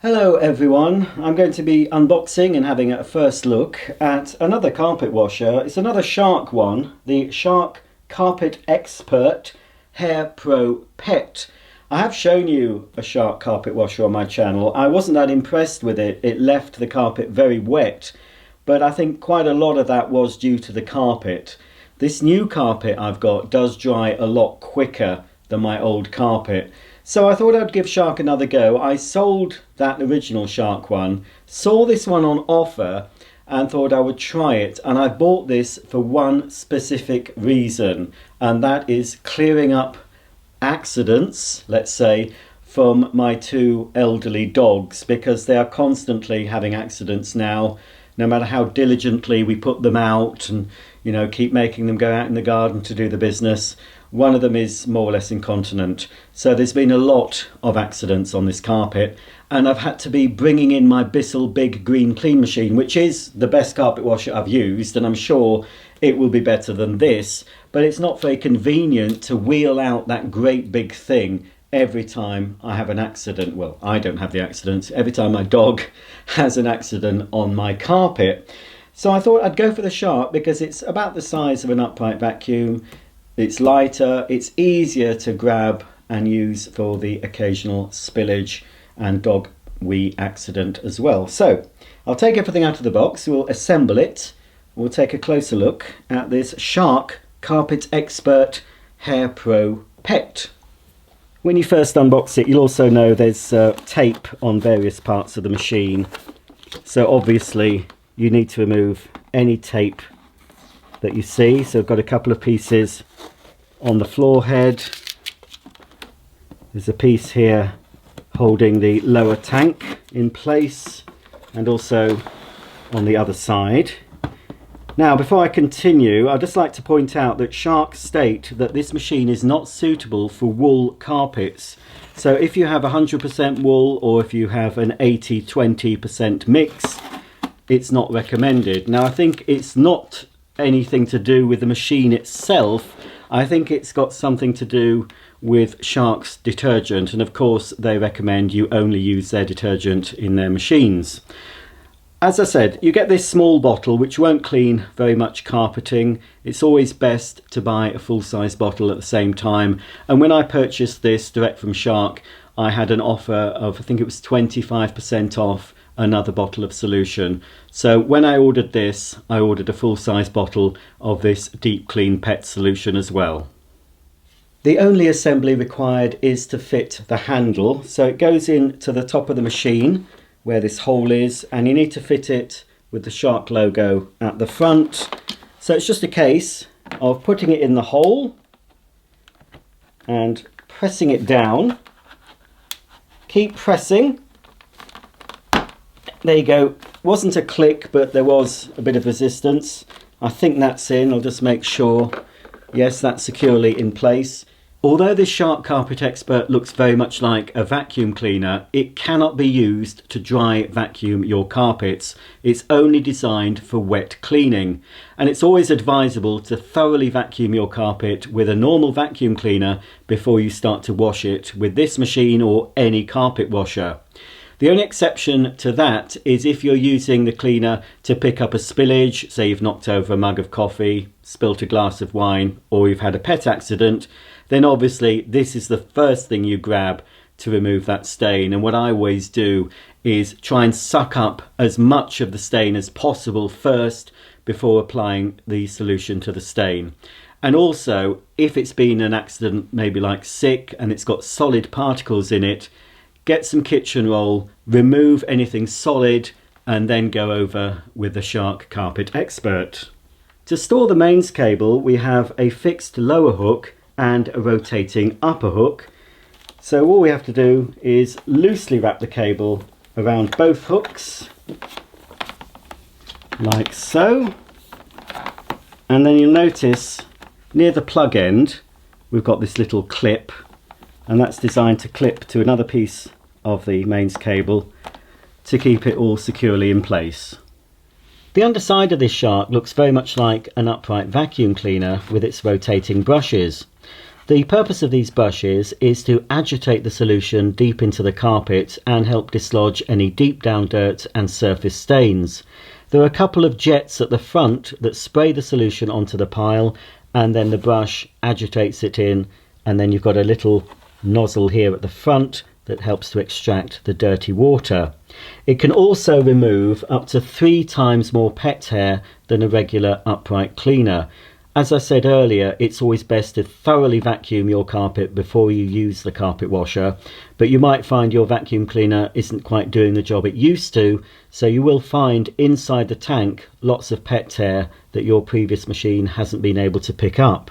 Hello everyone, I'm going to be unboxing and having a first look at another carpet washer. It's another Shark one, the Shark Carpet Expert Hair Pro Pet. I have shown you a Shark carpet washer on my channel. I wasn't that impressed with it. It left the carpet very wet, but I think quite a lot of that was due to the carpet. This new carpet I've got does dry a lot quicker than my old carpet. So I thought I'd give Shark another go. I sold that original Shark one, saw this one on offer and thought I would try it. And I bought this for one specific reason, and that is clearing up accidents, let's say, from my two elderly dogs, because they are constantly having accidents now. No matter how diligently we put them out and, keep making them go out in the garden to do the business, one of them is more or less incontinent. So there's been a lot of accidents on this carpet, and I've had to be bringing in my Bissell Big Green Clean machine, which is the best carpet washer I've used, and I'm sure it will be better than this, but it's not very convenient to wheel out that great big thing every time I have an accident. Well, I don't have the accidents. Every time my dog has an accident on my carpet. So I thought I'd go for the Shark because it's about the size of an upright vacuum. It's lighter, it's easier to grab and use for the occasional spillage and dog wee accident as well. So I'll take everything out of the box, we'll assemble it, we'll take a closer look at this Shark Carpet Expert Hair Pro Pet. When you first unbox it, you'll also know there's tape on various parts of the machine. So obviously you need to remove any tape that you see. So I've got a couple of pieces on the floor head. There's a piece here holding the lower tank in place, and also on the other side. Now, before I continue, I'd just like to point out that Shark state that this machine is not suitable for wool carpets. So if you have 100% wool, or if you have an 80-20% mix, it's not recommended. Now, I think it's not anything to do with the machine itself. I think it's got something to do with Shark's detergent, and of course they recommend you only use their detergent in their machines. As I said, you get this small bottle which won't clean very much carpeting. It's always best to buy a full-size bottle at the same time, and when I purchased this direct from Shark, I had an offer of, I think it was 25% off another bottle of solution. So when I ordered this, I ordered a full-size bottle of this Deep Clean Pet solution as well. The only assembly required is to fit the handle. So it goes into the top of the machine where this hole is, and you need to fit it with the Shark logo at the front. So it's just a case of putting it in the hole and pressing it down. Keep pressing. There you go. Wasn't a click, but there was a bit of resistance. I think that's in. I'll just make sure. Yes, that's securely in place. Although this Shark Carpet Expert looks very much like a vacuum cleaner, it cannot be used to dry vacuum your carpets. It's only designed for wet cleaning. And it's always advisable to thoroughly vacuum your carpet with a normal vacuum cleaner before you start to wash it with this machine or any carpet washer. The only exception to that is if you're using the cleaner to pick up a spillage, say you've knocked over a mug of coffee, spilt a glass of wine, or you've had a pet accident, then obviously this is the first thing you grab to remove that stain. And what I always do is try and suck up as much of the stain as possible first before applying the solution to the stain. And also, if it's been an accident, maybe like sick, and it's got solid particles in it, get some kitchen roll, remove anything solid, and then go over with the Shark Carpet Expert. To store the mains cable, we have a fixed lower hook and a rotating upper hook. So all we have to do is loosely wrap the cable around both hooks, like so. And then you'll notice near the plug end, we've got this little clip, and that's designed to clip to another piece of the mains cable to keep it all securely in place. The underside of this Shark looks very much like an upright vacuum cleaner with its rotating brushes. The purpose of these brushes is to agitate the solution deep into the carpet and help dislodge any deep down dirt and surface stains. There are a couple of jets at the front that spray the solution onto the pile, and then the brush agitates it in, and then you've got a little nozzle here at the front that helps to extract the dirty water. It can also remove up to 3 times more pet hair than a regular upright cleaner. As I said earlier, it's always best to thoroughly vacuum your carpet before you use the carpet washer, but you might find your vacuum cleaner isn't quite doing the job it used to, so you will find inside the tank lots of pet hair that your previous machine hasn't been able to pick up.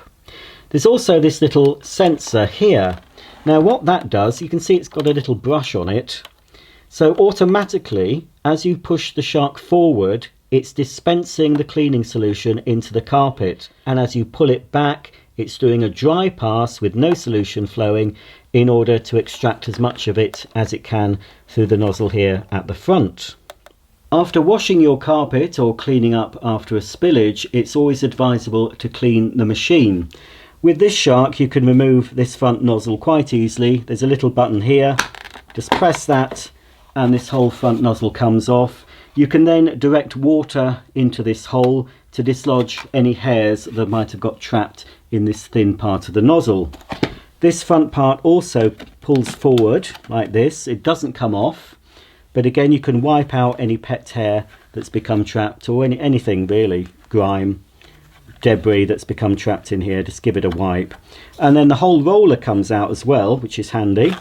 There's also this little sensor here. Now what that does, you can see it's got a little brush on it, so automatically as you push the shark forward, it's dispensing the cleaning solution into the carpet, and as you pull it back, it's doing a dry pass with no solution flowing in order to extract as much of it as it can through the nozzle here at the front. After washing your carpet or cleaning up after a spillage, it's always advisable to clean the machine. With this shark you can remove this front nozzle quite easily. There's a little button here, just press that and this whole front nozzle comes off. You can then direct water into this hole to dislodge any hairs that might have got trapped in this thin part of the nozzle. This front part also pulls forward like this. It doesn't come off, but again you can wipe out any pet hair that's become trapped, or anything really, grime, debris that's become trapped in here. Just give it a wipe. And then the whole roller comes out as well, which is handy.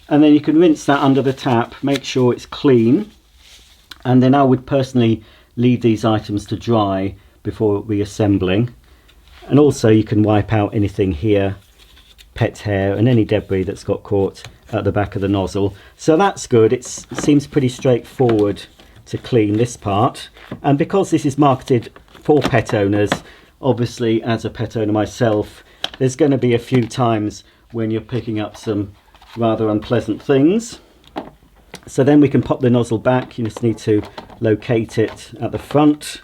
And then you can rinse that under the tap, make sure it's clean. And then I would personally leave these items to dry before reassembling. And also you can wipe out anything here, pet hair and any debris that's got caught at the back of the nozzle. So that's good. It seems pretty straightforward to clean this part. And because this is marketed for pet owners, obviously as a pet owner myself, there's going to be a few times when you're picking up some rather unpleasant things. So then we can pop the nozzle back. You just need to locate it at the front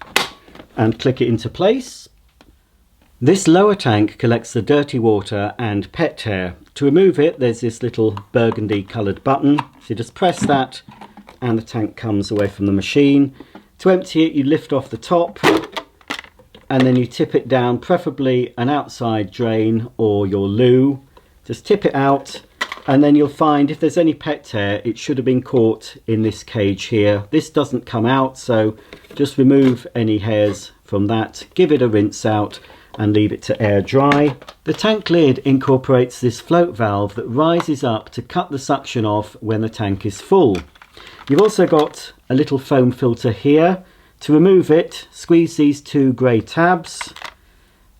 and click it into place. This lower tank collects the dirty water and pet hair. To remove it, there's this little burgundy coloured button. So you just press that and the tank comes away from the machine. To empty it, you lift off the top and then you tip it down, preferably an outside drain or your loo. Just tip it out. And then you'll find if there's any pet hair, it should have been caught in this cage here. This doesn't come out, so just remove any hairs from that, give it a rinse out and leave it to air dry. The tank lid incorporates this float valve that rises up to cut the suction off when the tank is full. You've also got a little foam filter here. To remove it, squeeze these 2 grey tabs.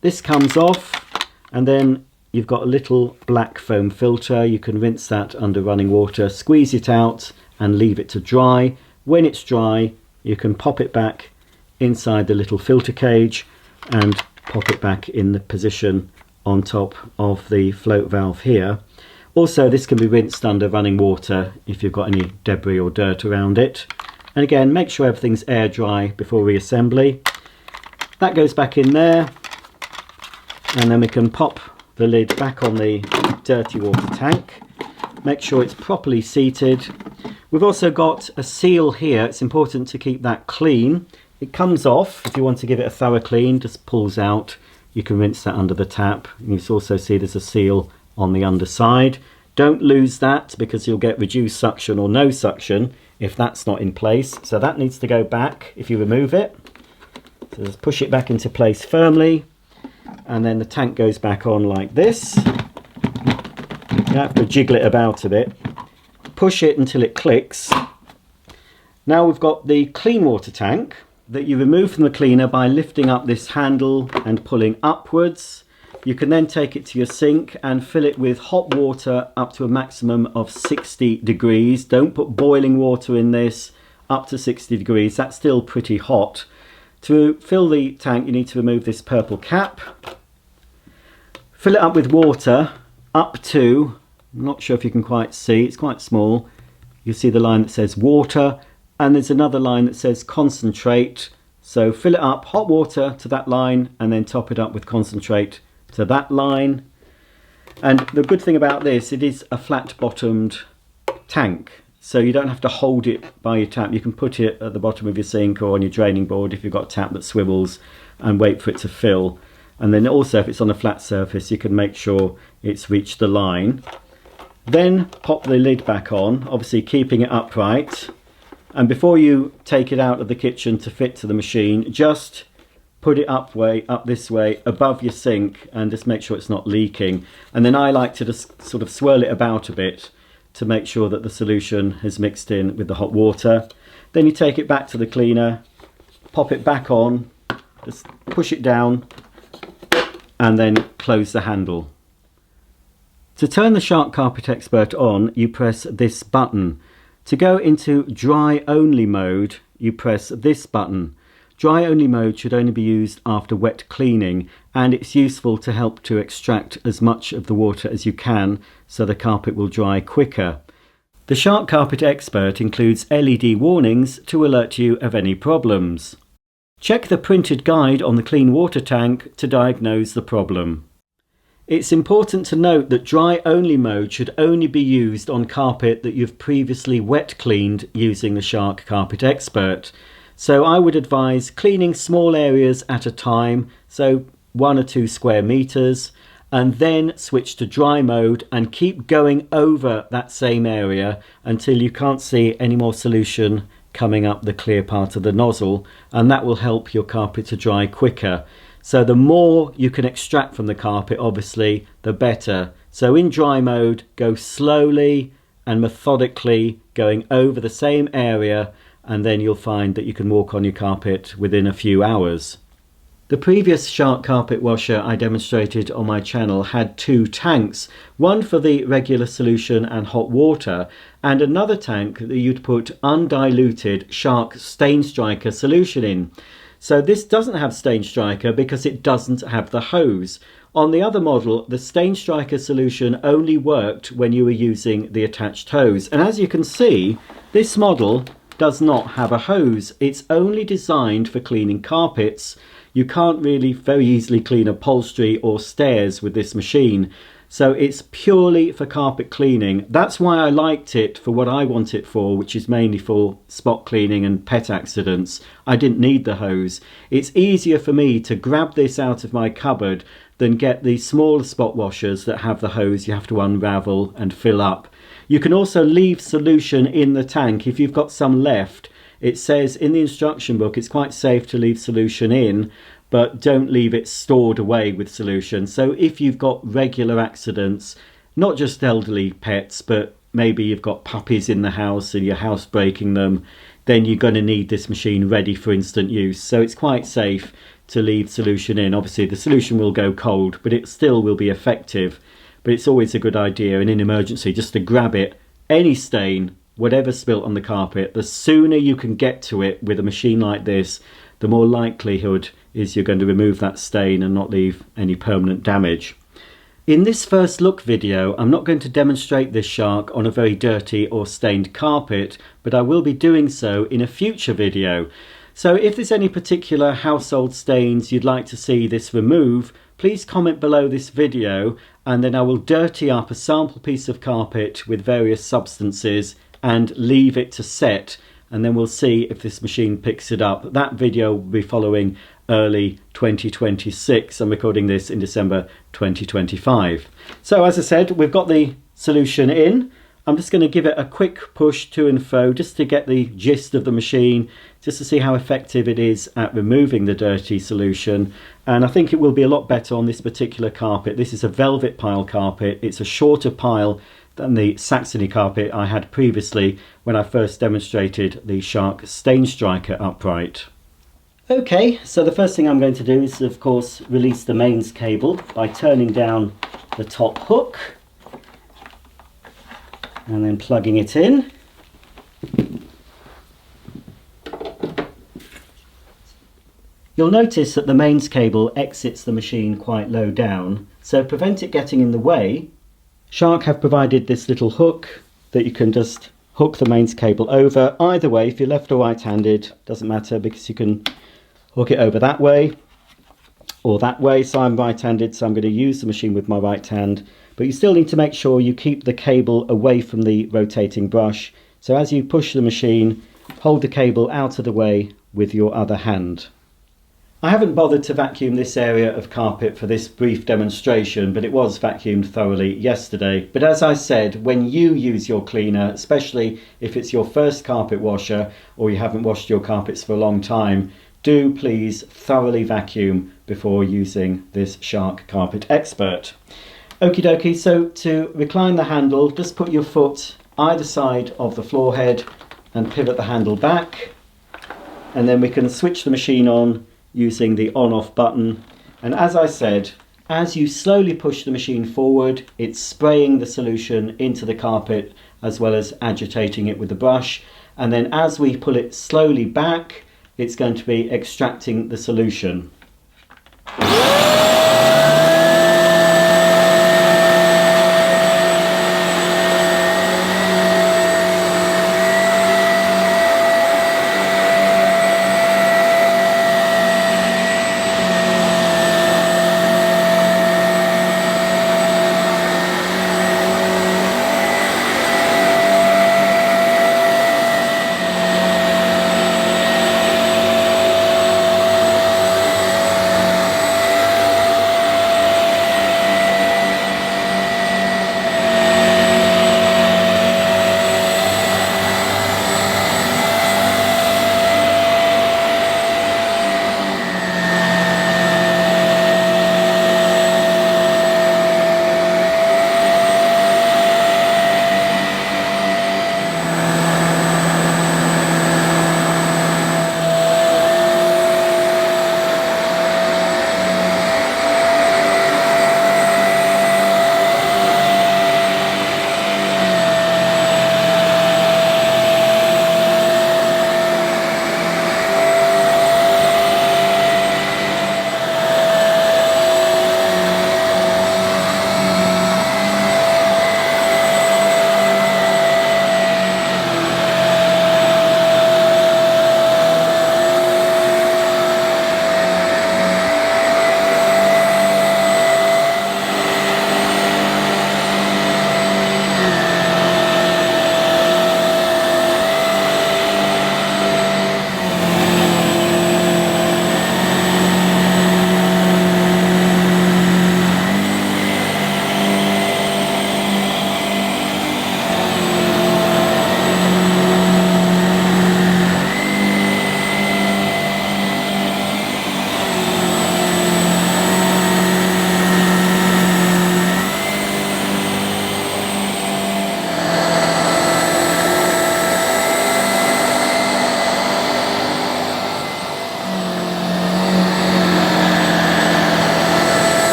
This comes off, and then you've got a little black foam filter. You can rinse that under running water, squeeze it out and leave it to dry. When it's dry, you can pop it back inside the little filter cage and pop it back in the position on top of the float valve here. Also, this can be rinsed under running water if you've got any debris or dirt around it. And again, make sure everything's air dry before reassembly. That goes back in there, and then we can pop the lid back on the dirty water tank. Make sure it's properly seated. We've also got a seal here. It's important to keep that clean. It comes off if you want to give it a thorough clean, just pulls out. You can rinse that under the tap. You can also see there's a seal on the underside. Don't lose that because you'll get reduced suction or no suction if that's not in place. So that needs to go back if you remove it. So just push it back into place firmly. And then the tank goes back on like this. You have to jiggle it about a bit. Push it until it clicks. Now we've got the clean water tank that you remove from the cleaner by lifting up this handle and pulling upwards. You can then take it to your sink and fill it with hot water up to a maximum of 60 degrees. Don't put boiling water in this. Up to 60 degrees, that's still pretty hot. To fill the tank, you need to remove this purple cap. Fill it up with water up to, I'm not sure if you can quite see, it's quite small. You see the line that says water, and there's another line that says concentrate. So fill it up, hot water to that line, and then top it up with concentrate So that line, and the good thing about this, it is a flat bottomed tank, so you don't have to hold it by your tap. You can put it at the bottom of your sink or on your draining board if you've got a tap that swivels, and wait for it to fill. And then also if it's on a flat surface, you can make sure it's reached the line. Then pop the lid back on, obviously keeping it upright. And before you take it out of the kitchen to fit to the machine, just put it up this way above your sink and just make sure it's not leaking. And then I like to just sort of swirl it about a bit to make sure that the solution has mixed in with the hot water. Then you take it back to the cleaner, pop it back on, just push it down and then close the handle. To turn the Shark Carpet Expert on, you press this button. To go into dry only mode, you press this button. Dry only mode should only be used after wet cleaning, and it's useful to help to extract as much of the water as you can so the carpet will dry quicker. The Shark Carpet Expert includes LED warnings to alert you of any problems. Check the printed guide on the clean water tank to diagnose the problem. It's important to note that dry only mode should only be used on carpet that you've previously wet cleaned using the Shark Carpet Expert. So I would advise cleaning small areas at a time, so 1 or 2 square meters, and then switch to dry mode and keep going over that same area until you can't see any more solution coming up the clear part of the nozzle, and that will help your carpet to dry quicker. So the more you can extract from the carpet, obviously, the better. So in dry mode, go slowly and methodically going over the same area, and then you'll find that you can walk on your carpet within a few hours. The previous Shark carpet washer I demonstrated on my channel had 2 tanks, one for the regular solution and hot water, and another tank that you'd put undiluted Shark Stain Striker solution in. So this doesn't have Stain Striker because it doesn't have the hose. On the other model, the Stain Striker solution only worked when you were using the attached hose. And as you can see, this model does not have a hose. It's only designed for cleaning carpets. You can't really very easily clean upholstery or stairs with this machine. So it's purely for carpet cleaning. That's why I liked it for what I want it for, which is mainly for spot cleaning and pet accidents. I didn't need the hose. It's easier for me to grab this out of my cupboard than get the smaller spot washers that have the hose you have to unravel and fill up. You can also leave solution in the tank if you've got some left. It says in the instruction book it's quite safe to leave solution in, but don't leave it stored away with solution. So if you've got regular accidents, not just elderly pets, but maybe you've got puppies in the house and you're house breaking them, then you're going to need this machine ready for instant use. So it's quite safe to leave solution in. Obviously the solution will go cold, but it still will be effective. But it's always a good idea in an emergency just to grab it, any stain, whatever spilt on the carpet. The sooner you can get to it with a machine like this, the more likelihood is you're going to remove that stain and not leave any permanent damage. In this first look video, I'm not going to demonstrate this Shark on a very dirty or stained carpet, but I will be doing so in a future video. So if there's any particular household stains you'd like to see this remove, please comment below this video, and then I will dirty up a sample piece of carpet with various substances and leave it to set, and then we'll see if this machine picks it up. That video will be following early 2026. I'm recording this in December 2025. So as I said, we've got the solution in. I'm just going to give it a quick push to and fro just to get the gist of the machine, just to see how effective it is at removing the dirty solution. And I think it will be a lot better on this particular carpet. This is a velvet pile carpet. It's a shorter pile than the Saxony carpet I had previously when I first demonstrated the Shark Stain Striker upright. Okay, so the first thing I'm going to do is of course release the mains cable by turning down the top hook and then plugging it in. You'll notice that the mains cable exits the machine quite low down, so to prevent it getting in the way, Shark have provided this little hook that you can just hook the mains cable over. Either way, if you're left or right handed, doesn't matter because you can hook it over that way. or that way. So I'm right-handed, so I'm going to use the machine with my right hand. But you still need to make sure you keep the cable away from the rotating brush. So as you push the machine, hold the cable out of the way with your other hand. I haven't bothered to vacuum this area of carpet for this brief demonstration, but it was vacuumed thoroughly yesterday. But as I said, when you use your cleaner, especially if it's your first carpet washer or you haven't washed your carpets for a long time, do please thoroughly vacuum before using this Shark Carpet Expert. Okie dokie, so to recline the handle, just put your foot either side of the floor head and pivot the handle back, and then we can switch the machine on using the on-off button. And as I said, as you slowly push the machine forward, it's spraying the solution into the carpet as well as agitating it with the brush, and then as we pull it slowly back, it's going to be extracting the solution.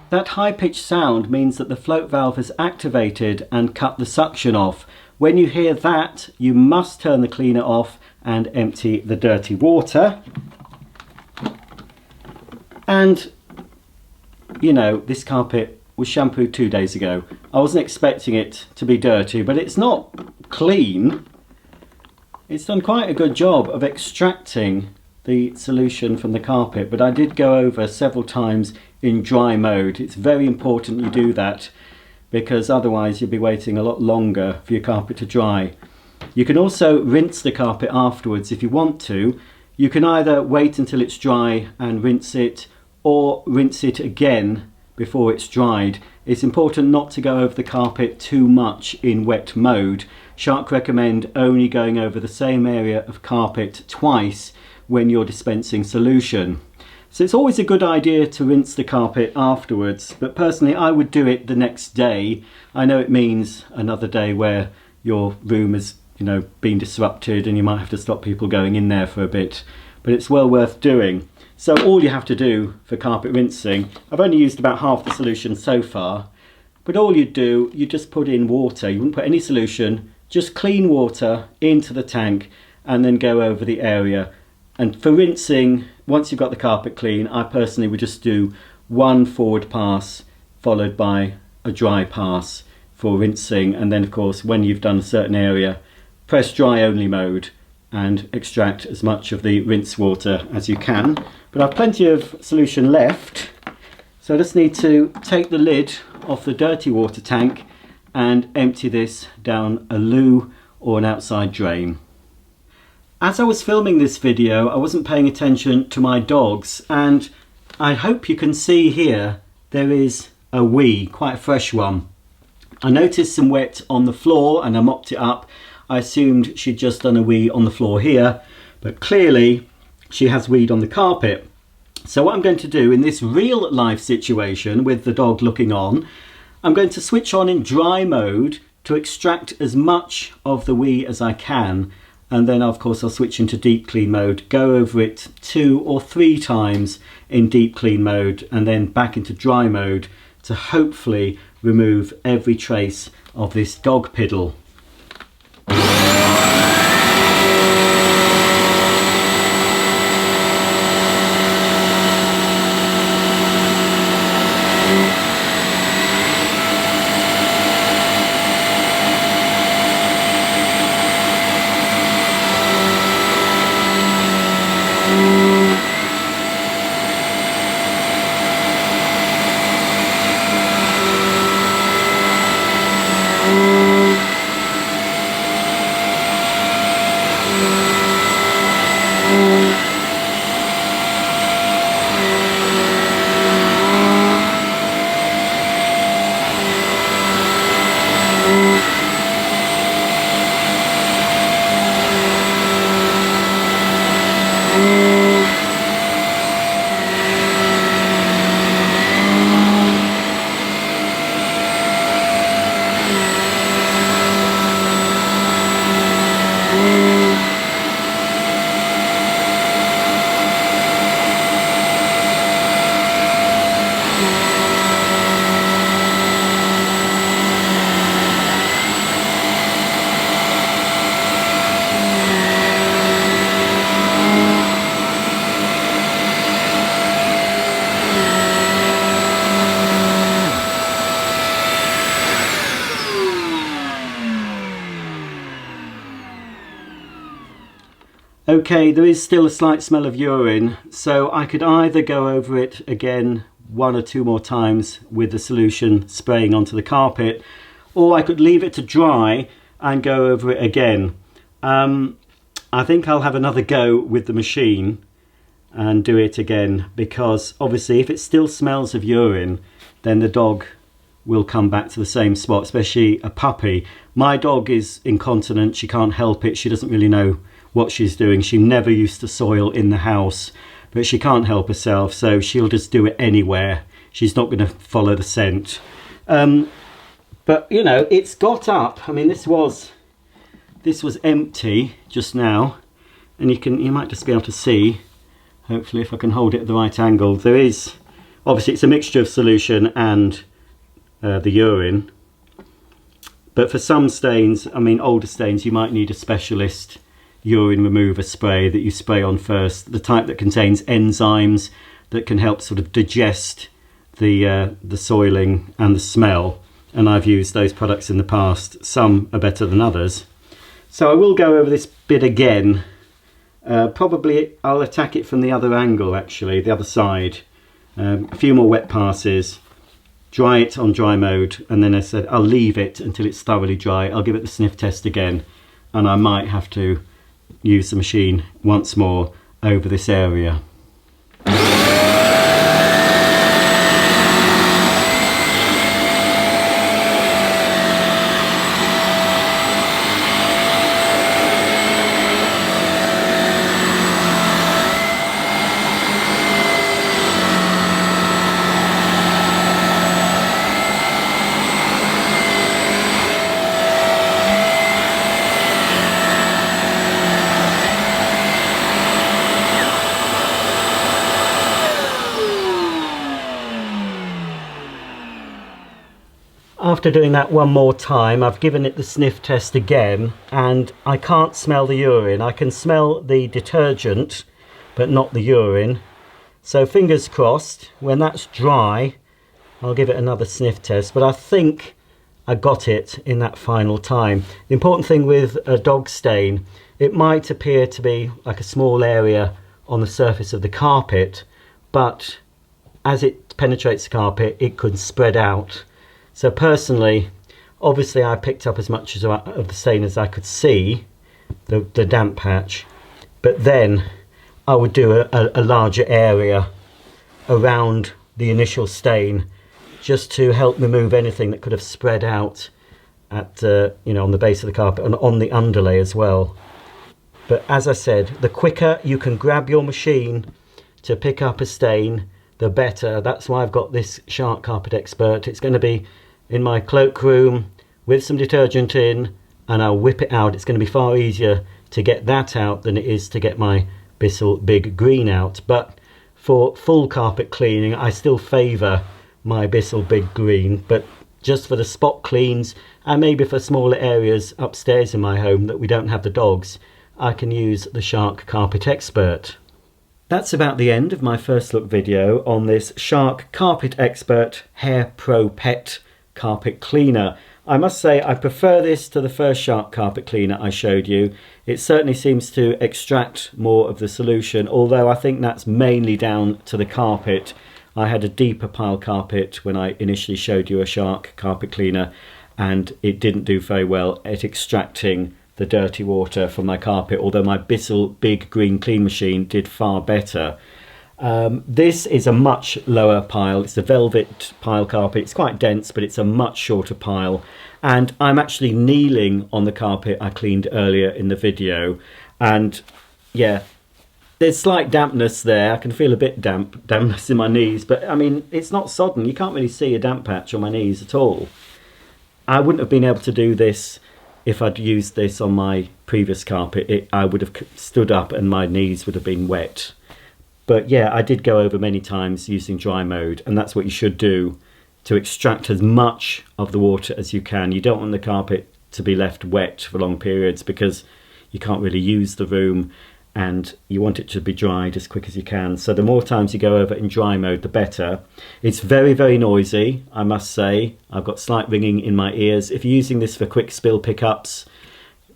That high-pitched sound means that the float valve has activated and cut the suction off. When you hear that, you must turn the cleaner off and empty the dirty water. And, you know, this carpet was shampooed 2 days ago. I wasn't expecting it to be dirty, but it's not clean. It's done quite a good job of extracting the solution from the carpet, but I did go over several times in dry mode. It's very important you do that, because otherwise you'll be waiting a lot longer for your carpet to dry. You can also rinse the carpet afterwards if you want to. You can either wait until it's dry and rinse it, or rinse it again before it's dried. It's important not to go over the carpet too much in wet mode. Shark recommend only going over the same area of carpet twice when you're dispensing solution. So it's always a good idea to rinse the carpet afterwards, but personally I would do it the next day. I know it means another day where your room has, been disrupted and you might have to stop people going in there for a bit, but it's well worth doing. So all you have to do for carpet rinsing, I've only used about half the solution so far, but all you do, you just put in water. You wouldn't put any solution, just clean water into the tank and then go over the area. And for rinsing, once you've got the carpet clean, I personally would just do one forward pass followed by a dry pass for rinsing, and then of course when you've done a certain area, press dry only mode and extract as much of the rinse water as you can. But I've plenty of solution left, so I just need to take the lid off the dirty water tank and empty this down a loo or an outside drain. As I was filming this video, I wasn't paying attention to my dogs, and I hope you can see here there is a wee, quite a fresh one. I noticed some wet on the floor and I mopped it up. I assumed she'd just done a wee on the floor here, but clearly she has weed on the carpet. So what I'm going to do in this real life situation with the dog looking on, I'm going to switch on in dry mode to extract as much of the wee as I can, and then of course I'll switch into deep clean mode, go over it 2 or 3 times in deep clean mode, and then back into dry mode to hopefully remove every trace of this dog piddle. Okay, there is still a slight smell of urine, so I could either go over it again 1 or 2 more times with the solution spraying onto the carpet, or I could leave it to dry and go over it again. I think I'll have another go with the machine and do it again, because obviously if it still smells of urine, then the dog will come back to the same spot, especially a puppy. My dog is incontinent, she can't help it, she doesn't really know what she's doing. She never used to soil in the house, but she can't help herself, so she'll just do it anywhere. She's not going to follow the scent. But you know, it's got up. I mean, this was empty just now, and you might just be able to see, hopefully if I can hold it at the right angle, there is obviously it's a mixture of solution and the urine, but for some stains, I mean older stains, you might need a specialist urine remover spray that you spray on first, the type that contains enzymes that can help sort of digest the soiling and the smell, and I've used those products in the past. Some are better than others, so I will go over this bit again. Probably I'll attack it from the other angle, actually the other side. A few more wet passes, dry it on dry mode, and then I said I'll leave it until it's thoroughly dry. I'll give it the sniff test again, and I might have to use the machine once more over this area. After doing that one more time, I've given it the sniff test again, and I can't smell the urine. I can smell the detergent, but not the urine. So fingers crossed, when that's dry, I'll give it another sniff test. But I think I got it in that final time. The important thing with a dog stain, it might appear to be like a small area on the surface of the carpet, but as it penetrates the carpet, it could spread out. So personally, obviously I picked up as much of the stain as I could see, the damp patch, but then I would do a larger area around the initial stain just to help remove anything that could have spread out at on the base of the carpet and on the underlay as well. But as I said, the quicker you can grab your machine to pick up a stain, the better. That's why I've got this Shark Carpet Expert. It's going to be in my cloakroom with some detergent in, and I'll whip it out. It's going to be far easier to get that out than it is to get my Bissell Big Green out. But for full carpet cleaning, I still favour my Bissell Big Green. But just for the spot cleans, and maybe for smaller areas upstairs in my home that we don't have the dogs, I can use the Shark Carpet Expert. That's about the end of my first look video on this Shark Carpet Expert Hair Pro Pet carpet cleaner. I must say I prefer this to the first Shark carpet cleaner I showed you. It certainly seems to extract more of the solution, although I think that's mainly down to the carpet. I had a deeper pile carpet when I initially showed you a Shark carpet cleaner, and it didn't do very well at extracting the dirty water from my carpet, although my Bissell Big Green Clean machine did far better. This is a much lower pile. It's a velvet pile carpet. It's quite dense, but it's a much shorter pile. And I'm actually kneeling on the carpet I cleaned earlier in the video. And yeah, there's slight dampness there. I can feel a bit dampness in my knees, but I mean, it's not sodden. You can't really see a damp patch on my knees at all. I wouldn't have been able to do this if I'd used this on my previous carpet. I would have stood up and my knees would have been wet. But yeah, I did go over many times using dry mode, and that's what you should do to extract as much of the water as you can. You don't want the carpet to be left wet for long periods because you can't really use the room, and you want it to be dried as quick as you can. So the more times you go over in dry mode, the better. It's very, very noisy, I must say. I've got slight ringing in my ears. If you're using this for quick spill pickups,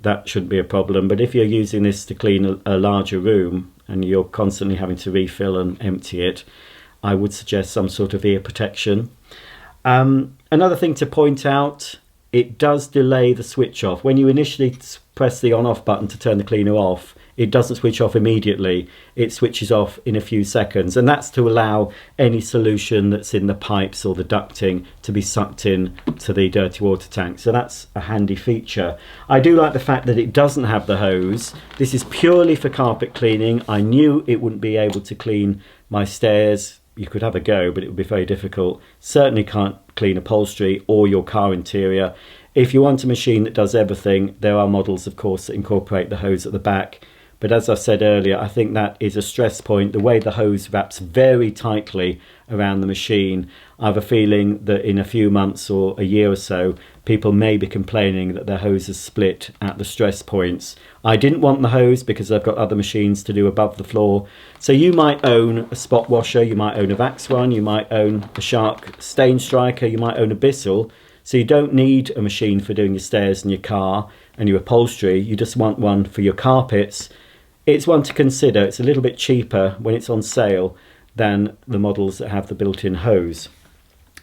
that shouldn't be a problem. But if you're using this to clean a larger room and you're constantly having to refill and empty it, I would suggest some sort of ear protection. Another thing to point out, it does delay the switch off. When you initially press the on-off button to turn the cleaner off, it doesn't switch off immediately. It switches off in a few seconds, and that's to allow any solution that's in the pipes or the ducting to be sucked in to the dirty water tank. So that's a handy feature. I do like the fact that it doesn't have the hose. This is purely for carpet cleaning. I knew it wouldn't be able to clean my stairs. You could have a go, but it would be very difficult. Certainly can't clean upholstery or your car interior. If you want a machine that does everything, there are models, of course, that incorporate the hose at the back. But as I said earlier, I think that is a stress point. The way the hose wraps very tightly around the machine, I have a feeling that in a few months or a year or so, people may be complaining that their hose is split at the stress points. I didn't want the hose because I've got other machines to do above the floor. So you might own a spot washer, you might own a Vax one, you might own a Shark stain striker, you might own a Bissell. So you don't need a machine for doing your stairs and your car and your upholstery. You just want one for your carpets. It's one to consider. It's a little bit cheaper when it's on sale than the models that have the built-in hose.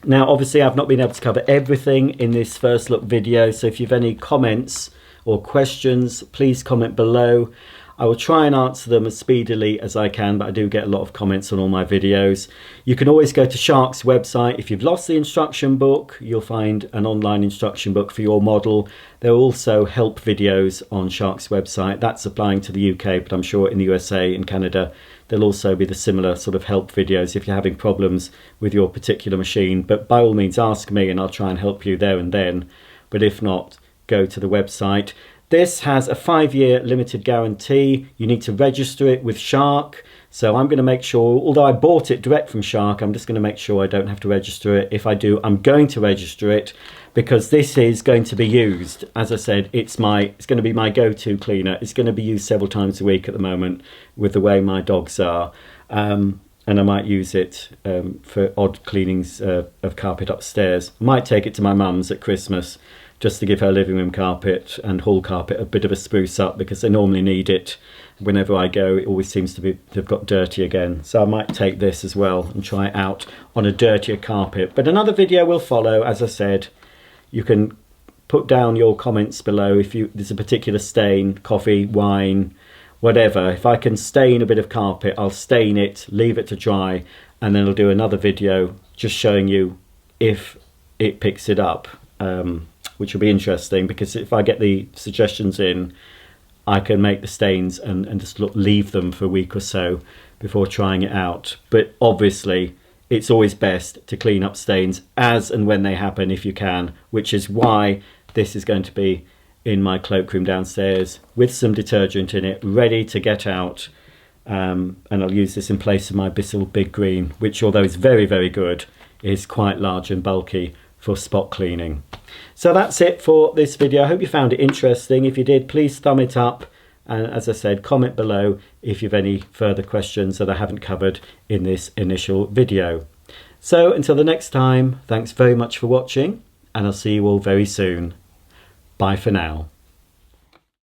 Now, obviously, I've not been able to cover everything in this first look video, so if you have any comments or questions, please comment below. I will try and answer them as speedily as I can, but I do get a lot of comments on all my videos. You can always go to Shark's website. If you've lost the instruction book, you'll find an online instruction book for your model. There are also help videos on Shark's website. That's applying to the UK, but I'm sure in the USA and Canada, there'll also be the similar sort of help videos if you're having problems with your particular machine. But by all means, ask me and I'll try and help you there and then. But if not, go to the website. This has a 5-year limited guarantee. You need to register it with Shark. So I'm going to make sure, although I bought it direct from Shark, I'm just going to make sure I don't have to register it. If I do, I'm going to register it because this is going to be used. As I said, it's going to be my go-to cleaner. It's going to be used several times a week at the moment with the way my dogs are. and I might use it for odd cleanings of carpet upstairs. I might take it to my mum's at Christmas just to give her living room carpet and hall carpet a bit of a spruce up, because they normally need it. Whenever I go, it always seems to have got dirty again. So I might take this as well and try it out on a dirtier carpet. But another video will follow, as I said. You can put down your comments below if there's a particular stain, coffee, wine, whatever. If I can stain a bit of carpet, I'll stain it, leave it to dry, and then I'll do another video just showing you if it picks it up, which will be interesting, because if I get the suggestions in, I can make the stains and just leave them for a week or so before trying it out. But obviously it's always best to clean up stains as and when they happen if you can, which is why this is going to be in my cloakroom downstairs with some detergent in it, ready to get out. And I'll use this in place of my Bissell Big Green, which, although it's very, very good, is quite large and bulky for spot cleaning. So that's it for this video. I hope you found it interesting. If you did, please thumb it up. And as I said, comment below if you have any further questions that I haven't covered in this initial video. So until the next time, thanks very much for watching, and I'll see you all very soon. Bye for now.